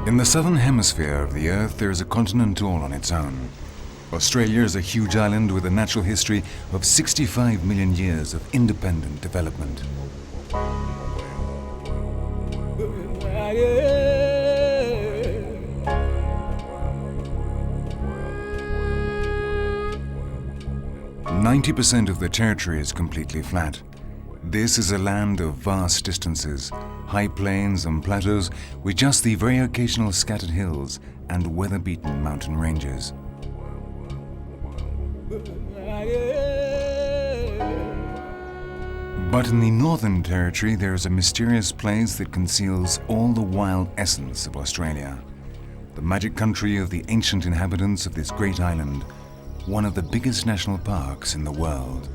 In the southern hemisphere of the Earth, there is a continent all on its own. Australia is a huge island with a natural history of 65 million years of independent development. Ninety 90% of the territory is completely flat. This is a land of vast distances, high plains and plateaus with just the very occasional scattered hills and weather-beaten mountain ranges. But in the Northern Territory, there is a mysterious place that conceals all the wild essence of Australia. The magic country of the ancient inhabitants of this great island, one of the biggest national parks in the world.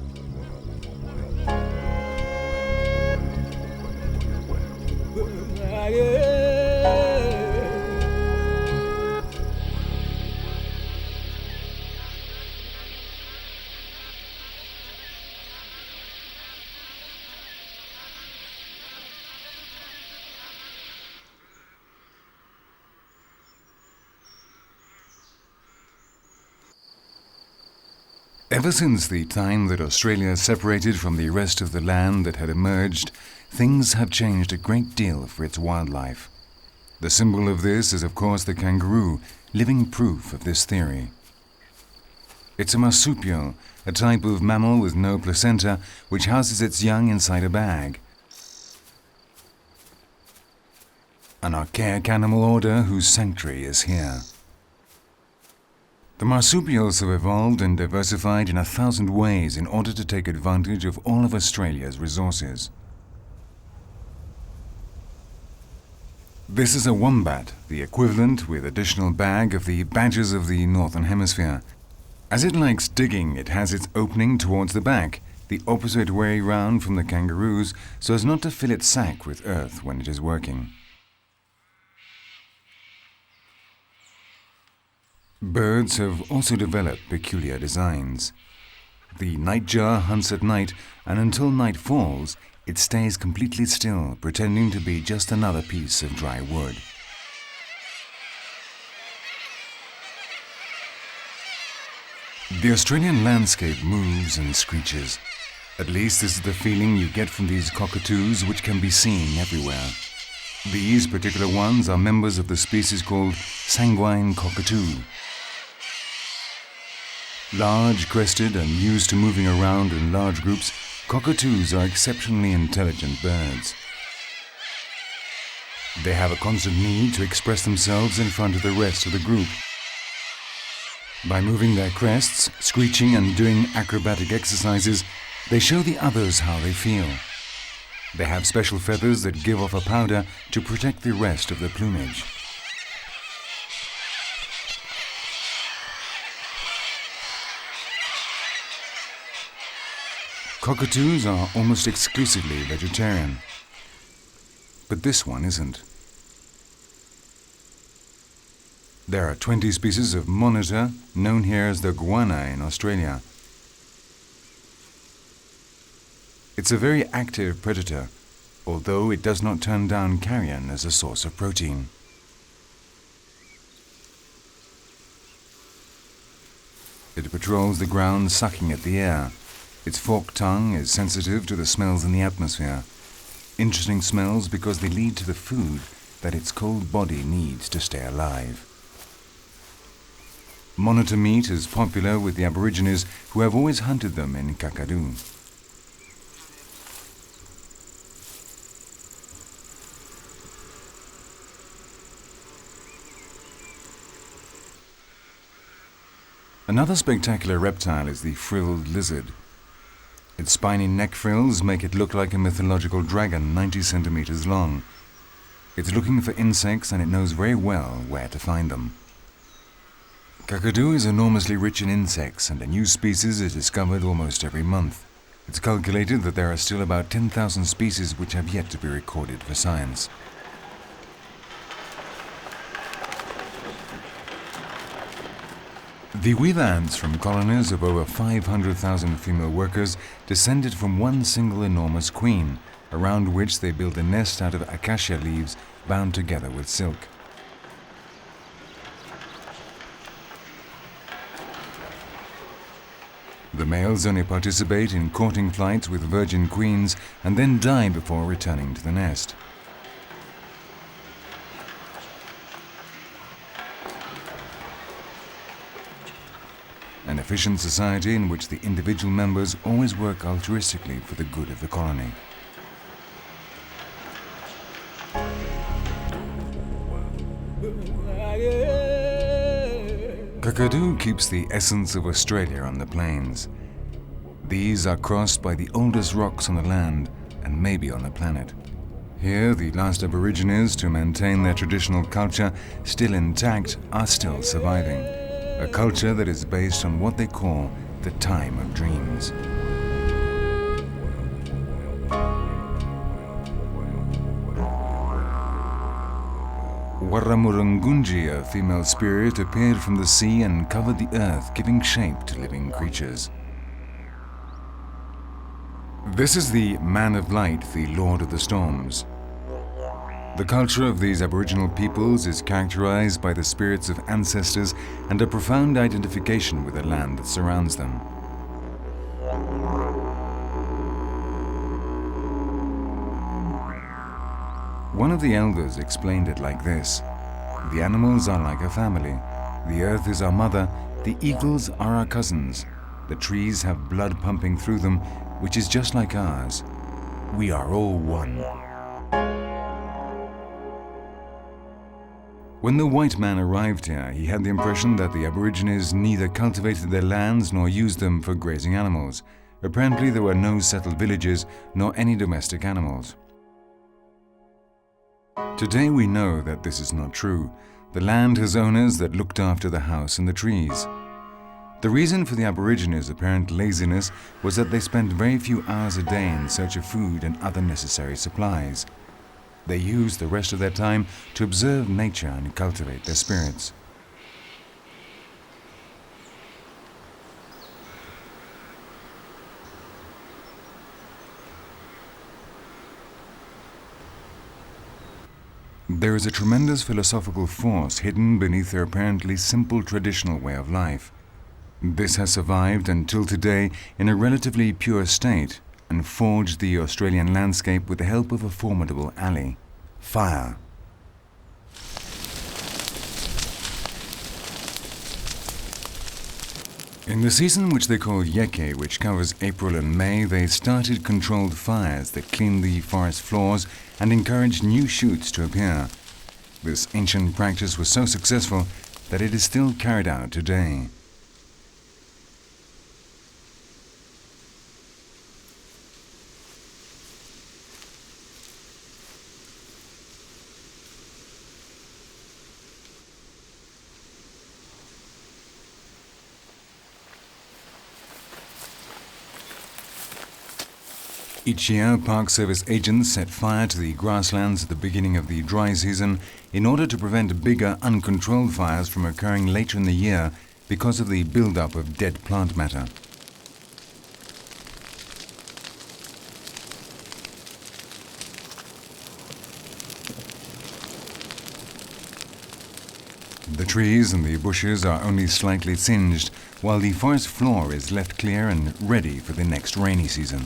Ever since the time that Australia separated from the rest of the land that had emerged, things have changed a great deal for its wildlife. The symbol of this is, of course, the kangaroo, living proof of this theory. It's a marsupial, a type of mammal with no placenta, which houses its young inside a bag. An archaic animal order whose sanctuary is here. The marsupials have evolved and diversified in 1,000 ways in order to take advantage of all of Australia's resources. This is a wombat, the equivalent with additional bag of the badgers of the Northern Hemisphere. As it likes digging, it has its opening towards the back, the opposite way round from the kangaroos, so as not to fill its sack with earth when it is working. Birds have also developed peculiar designs. The nightjar hunts at night, and until night falls, it stays completely still, pretending to be just another piece of dry wood. The Australian landscape moves and screeches. At least this is the feeling you get from these cockatoos, which can be seen everywhere. These particular ones are members of the species called sanguine cockatoo. Large, crested, and used to moving around in large groups, cockatoos are exceptionally intelligent birds. They have a constant need to express themselves in front of the rest of the group. By moving their crests, screeching, and doing acrobatic exercises, they show the others how they feel. They have special feathers that give off a powder to protect the rest of the plumage. Cockatoos are almost exclusively vegetarian, but this one isn't. There are 20 species of monitor, known here as the iguana in Australia. It's a very active predator, although it does not turn down carrion as a source of protein. It patrols the ground, sucking at the air. Its forked tongue is sensitive to the smells in the atmosphere. Interesting smells because they lead to the food that its cold body needs to stay alive. Monitor meat is popular with the Aborigines, who have always hunted them in Kakadu. Another spectacular reptile is the frilled lizard. Its spiny neck frills make it look like a mythological dragon 90 centimeters long. It's looking for insects, and it knows very well where to find them. Kakadu is enormously rich in insects, and a new species is discovered almost every month. It's calculated that there are still about 10,000 species which have yet to be recorded for science. The weave ants from colonies of over 500,000 female workers descended from one single enormous queen, around which they build a nest out of acacia leaves bound together with silk. The males only participate in courting flights with virgin queens and then die before returning to the nest. An efficient society in which the individual members always work altruistically for the good of the colony. Kakadu keeps the essence of Australia on the plains. These are crossed by the oldest rocks on the land and maybe on the planet. Here, the last Aborigines to maintain their traditional culture still intact are still surviving. A culture that is based on what they call the time of dreams. Warramurungunji, a female spirit, appeared from the sea and covered the earth, giving shape to living creatures. This is the Man of Light, the Lord of the Storms. The culture of these Aboriginal peoples is characterized by the spirits of ancestors and a profound identification with the land that surrounds them. One of the elders explained it like this: the animals are like a family, the earth is our mother, the eagles are our cousins, the trees have blood pumping through them, which is just like ours. We are all one. When the white man arrived here, he had the impression that the Aborigines neither cultivated their lands nor used them for grazing animals. Apparently there were no settled villages nor any domestic animals. Today we know that this is not true. The land has owners that looked after the house and the trees. The reason for the Aborigines' apparent laziness was that they spent very few hours a day in search of food and other necessary supplies. They used the rest of their time to observe nature and cultivate their spirits. There is a tremendous philosophical force hidden beneath their apparently simple traditional way of life. This has survived until today in a relatively pure state and forged the Australian landscape with the help of a formidable ally: fire. In the season which they call Yeke, which covers April and May, they started controlled fires that cleaned the forest floors and encouraged new shoots to appear. This ancient practice was so successful that it is still carried out today. Each year, Park Service agents set fire to the grasslands at the beginning of the dry season in order to prevent bigger, uncontrolled fires from occurring later in the year because of the build-up of dead plant matter. The trees and the bushes are only slightly singed, while the forest floor is left clear and ready for the next rainy season.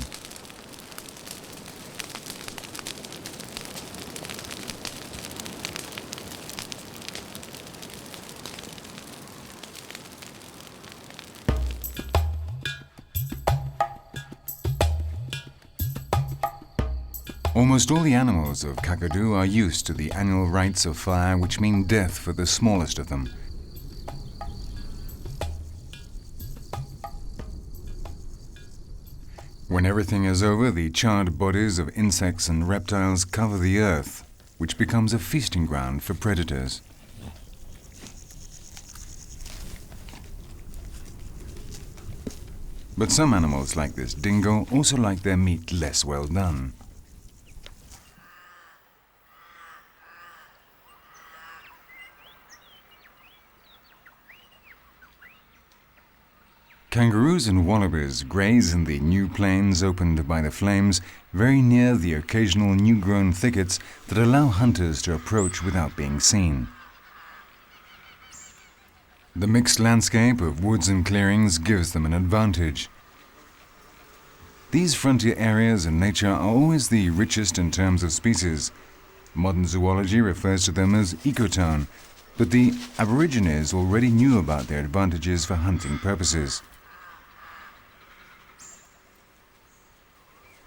Almost all the animals of Kakadu are used to the annual rites of fire, which mean death for the smallest of them. When everything is over, the charred bodies of insects and reptiles cover the earth, which becomes a feasting ground for predators. But some animals, like this dingo, also like their meat less well done. Kangaroos and wallabies graze in the new plains opened by the flames, very near the occasional new-grown thickets that allow hunters to approach without being seen. The mixed landscape of woods and clearings gives them an advantage. These frontier areas in nature are always the richest in terms of species. Modern zoology refers to them as ecotone, but the Aborigines already knew about their advantages for hunting purposes.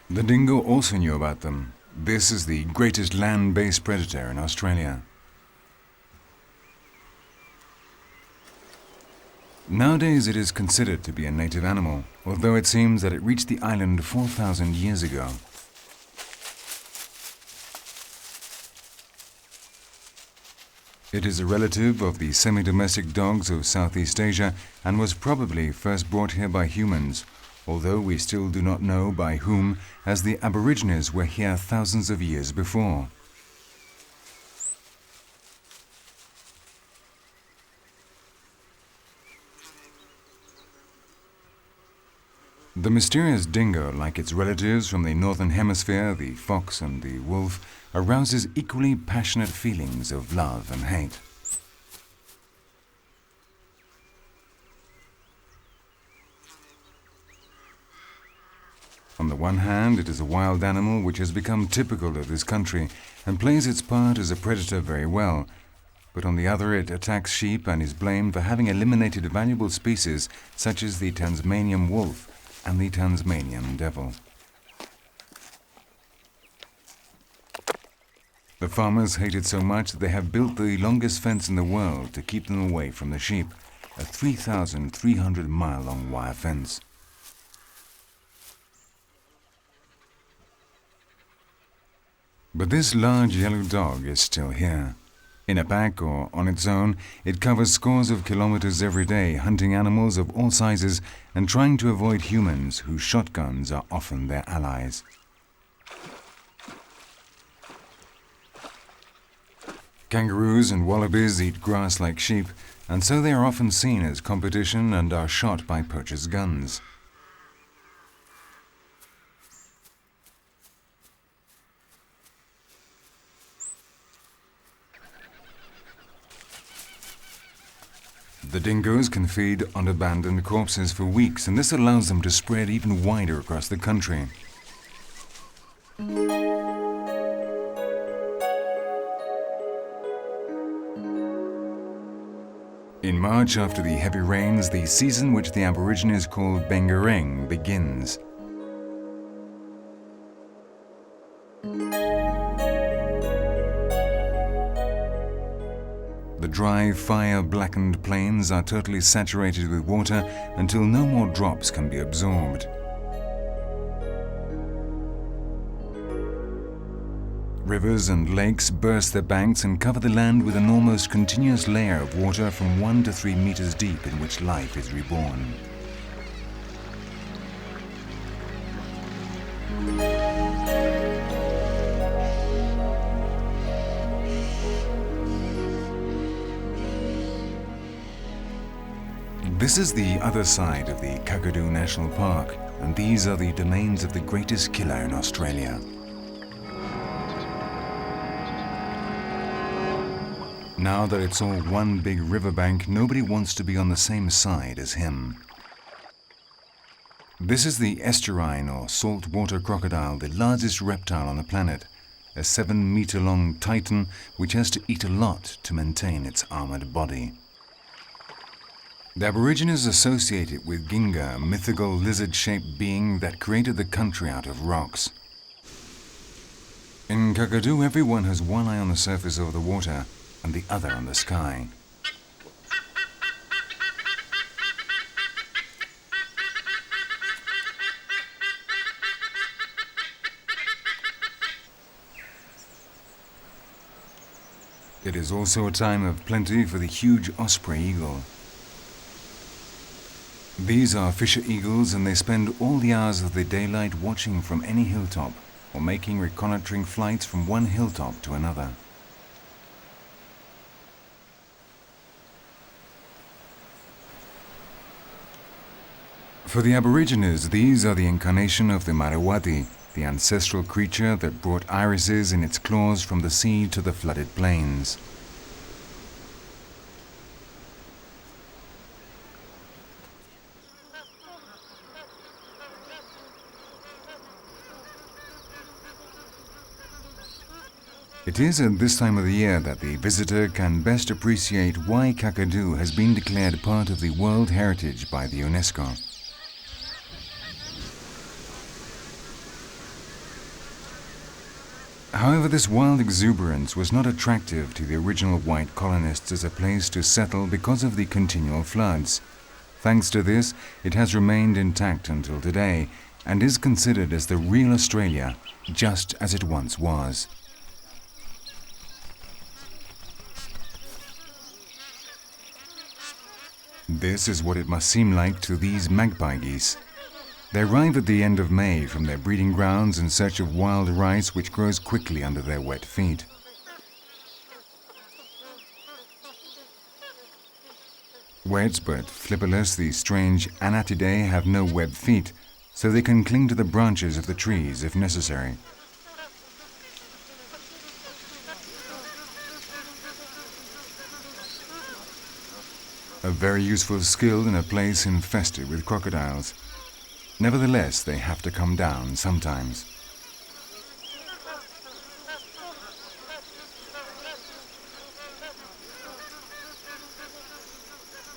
The dingo also knew about them. This is the greatest land-based predator in Australia. Nowadays it is considered to be a native animal, although it seems that it reached the island 4,000 years ago. It is a relative of the semi-domestic dogs of Southeast Asia and was probably first brought here by humans, although we still do not know by whom, as the Aborigines were here thousands of years before. The mysterious dingo, like its relatives from the northern hemisphere, the fox and the wolf, arouses equally passionate feelings of love and hate. On the one hand, it is a wild animal which has become typical of this country and plays its part as a predator very well, but on the other it attacks sheep and is blamed for having eliminated valuable species such as the Tasmanian wolf and the Tasmanian devil. The farmers hate it so much that they have built the longest fence in the world to keep them away from the sheep, a 3,300-mile-long wire fence. But this large yellow dog is still here. In a pack or on its own, it covers scores of kilometers every day, hunting animals of all sizes and trying to avoid humans whose shotguns are often their allies. Kangaroos and wallabies eat grass like sheep, and so they are often seen as competition and are shot by poachers' guns. The dingoes can feed on abandoned corpses for weeks, and this allows them to spread even wider across the country. In March, after the heavy rains, the season which the Aborigines call Bangarang begins. The dry, fire-blackened plains are totally saturated with water until no more drops can be absorbed. Rivers and lakes burst their banks and cover the land with an almost continuous layer of water from 1 to 3 meters deep in which life is reborn. This is the other side of the Kakadu National Park, and these are the domains of the greatest killer in Australia. Now that it's all one big riverbank, nobody wants to be on the same side as him. This is the estuarine or saltwater crocodile, the largest reptile on the planet, a 7-meter-long titan which has to eat a lot to maintain its armored body. The Aborigines associate it with Dingo, a mythical lizard-shaped being that created the country out of rocks. In Kakadu, everyone has one eye on the surface of the water and the other on the sky. It is also a time of plenty for the huge osprey eagle. These are fisher eagles, and they spend all the hours of the daylight watching from any hilltop or making reconnoitering flights from one hilltop to another. For the Aborigines, these are the incarnation of the Marawati, the ancestral creature that brought irises in its claws from the sea to the flooded plains. It is at this time of the year that the visitor can best appreciate why Kakadu has been declared part of the World Heritage by the UNESCO. However, this wild exuberance was not attractive to the original white colonists as a place to settle because of the continual floods. Thanks to this, it has remained intact until today and is considered as the real Australia, just as it once was. This is what it must seem like to these magpie geese. They arrive at the end of May from their breeding grounds in search of wild rice which grows quickly under their wet feet. Wet but flipperless, these strange Anatidae have no webbed feet, so they can cling to the branches of the trees if necessary. A very useful skill in a place infested with crocodiles. Nevertheless, they have to come down sometimes.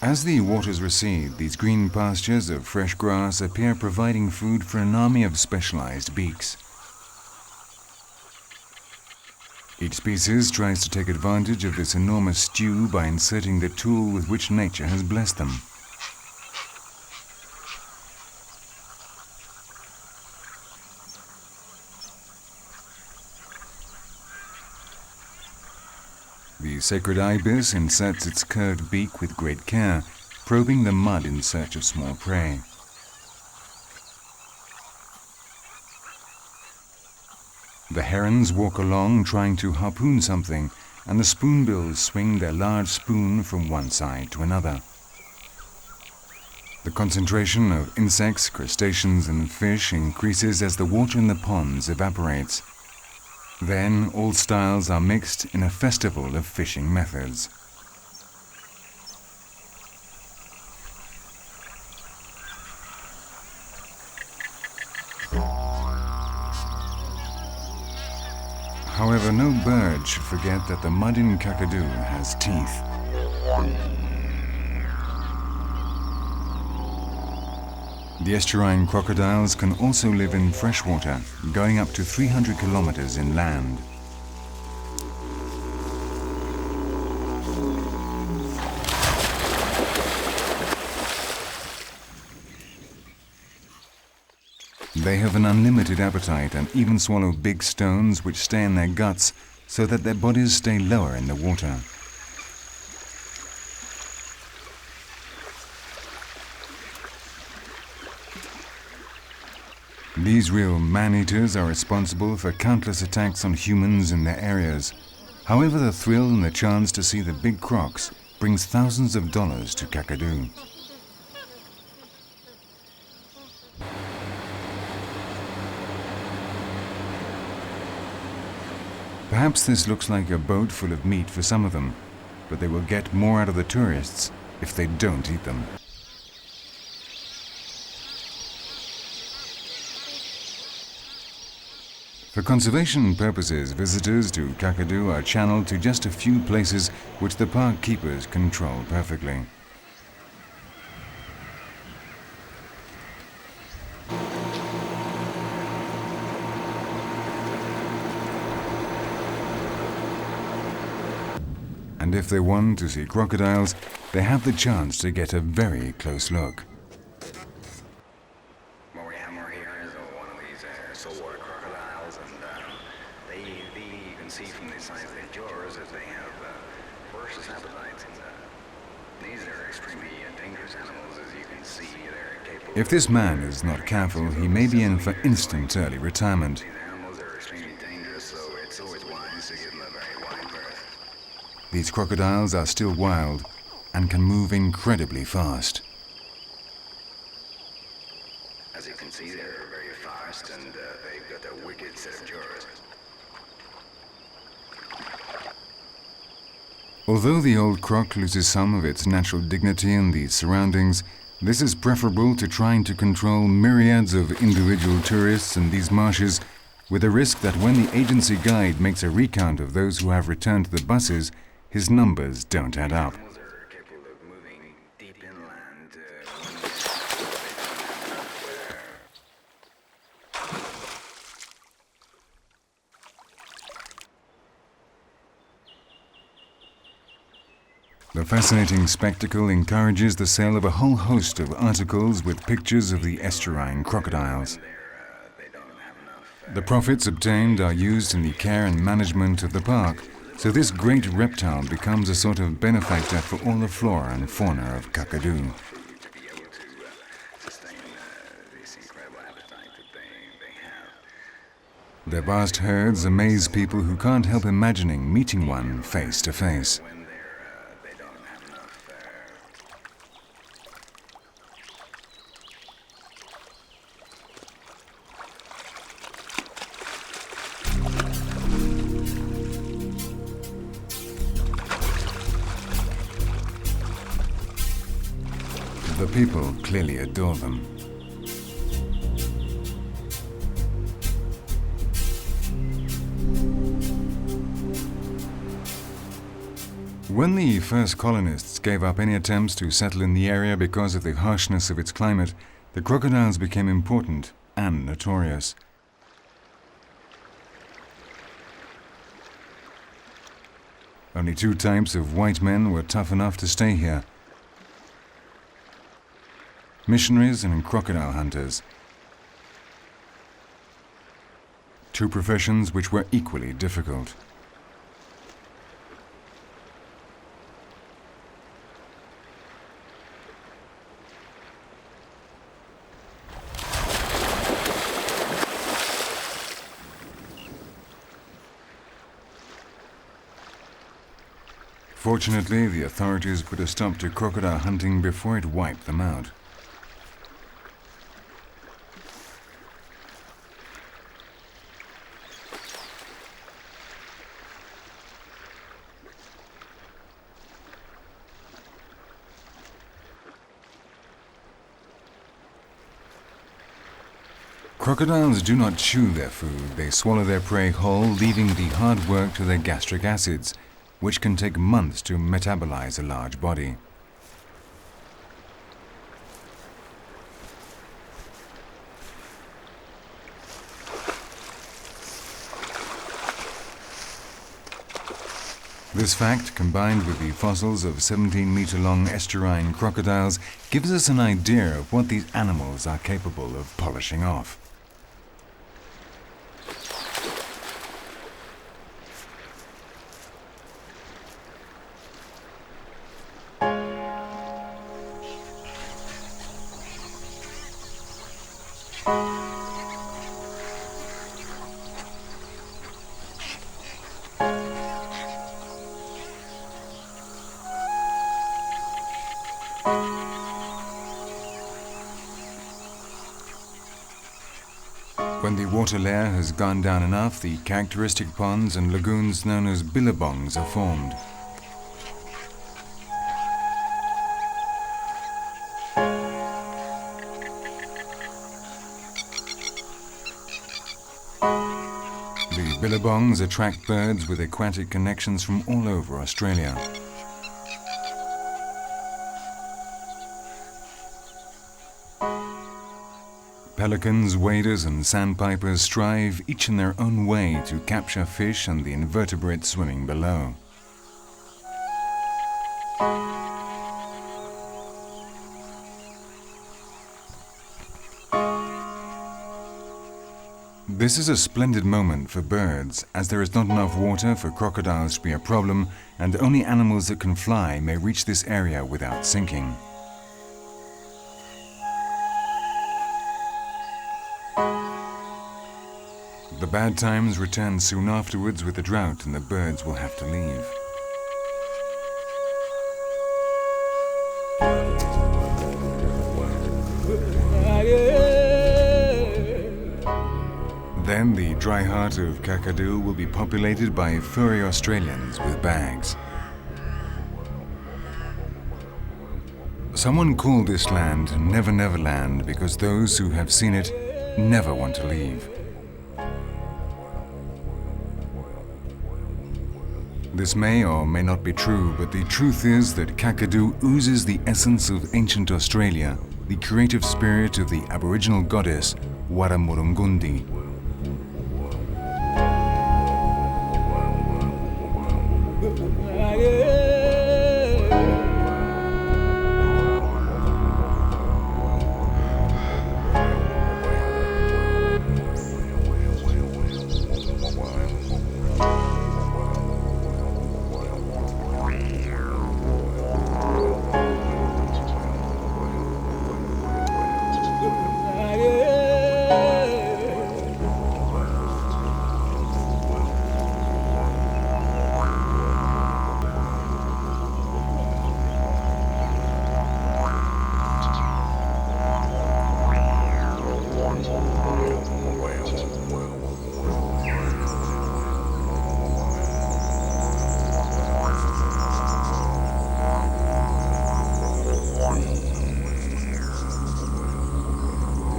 As the waters recede, these green pastures of fresh grass appear providing food for an army of specialized beaks. Each species tries to take advantage of this enormous stew by inserting the tool with which nature has blessed them. The sacred Ibis inserts its curved beak with great care, probing the mud in search of small prey. The herons walk along trying to harpoon something, and the spoonbills swing their large spoon from one side to another. The concentration of insects, crustaceans and fish increases as the water in the ponds evaporates. Then all styles are mixed in a festival of fishing methods. However, no bird should forget that the mud in Kakadu has teeth. The estuarine crocodiles can also live in freshwater, going up to 300 kilometers inland. They have an unlimited appetite and even swallow big stones which stay in their guts so that their bodies stay lower in the water. These real man-eaters are responsible for countless attacks on humans in their areas. However, the thrill and the chance to see the big crocs brings thousands of dollars to Kakadu. Perhaps this looks like a boat full of meat for some of them, but they will get more out of the tourists if they don't eat them. For conservation purposes, visitors to Kakadu are channeled to just a few places which the park keepers control perfectly. And if they want to see crocodiles, they have the chance to get a very close look. What we have here is one of these saltwater crocodiles, and you can see from the size of their jaws that they have voracious appetites. And these are extremely dangerous animals, as you can see. They're capable. If this man is not careful, he may be in for instant early retirement. These animals are extremely dangerous, so it's always wise to give them a very wide berth. These crocodiles are still wild and can move incredibly fast. As you can see, they're very fast, and they've got a wicked set of jaws. Although the old croc loses some of its natural dignity in these surroundings, this is preferable to trying to control myriads of individual tourists in these marshes with the risk that when the agency guide makes a recount of those who have returned to the buses, his numbers don't add up. Animals are capable of moving deep inland The fascinating spectacle encourages the sale of a whole host of articles with pictures of the estuarine crocodiles. they don't have enough. The profits obtained are used in the care and management of the park, so this great reptile becomes a sort of benefactor for all the flora and fauna of Kakadu. To be able to sustain this incredible appetite that they have. Their vast herds amaze people who can't help imagining meeting one face to face. When they don't have enough. The people clearly adore them. When the first colonists gave up any attempts to settle in the area because of the harshness of its climate, the crocodiles became important and notorious. Only two types of white men were tough enough to stay here: missionaries and crocodile hunters. Two professions which were equally difficult. Fortunately, the authorities put a stop to crocodile hunting before it wiped them out. Crocodiles do not chew their food, they swallow their prey whole, leaving the hard work to their gastric acids, which can take months to metabolize a large body. This fact, combined with the fossils of 17-meter-long estuarine crocodiles, gives us an idea of what these animals are capable of polishing off. When the water layer has gone down enough, the characteristic ponds and lagoons known as Billabongs are formed. The Billabongs attract birds with aquatic connections from all over Australia. Pelicans, waders and sandpipers strive each in their own way to capture fish and the invertebrates swimming below. This is a splendid moment for birds, as there is not enough water for crocodiles to be a problem, and only animals that can fly may reach this area without sinking. The bad times return soon afterwards with the drought, and the birds will have to leave. Then the dry heart of Kakadu will be populated by furry Australians with bags. Someone called this land Never Never Land because those who have seen it never want to leave. This may or may not be true, but the truth is that Kakadu oozes the essence of ancient Australia, the creative spirit of the Aboriginal goddess Waramurungundi.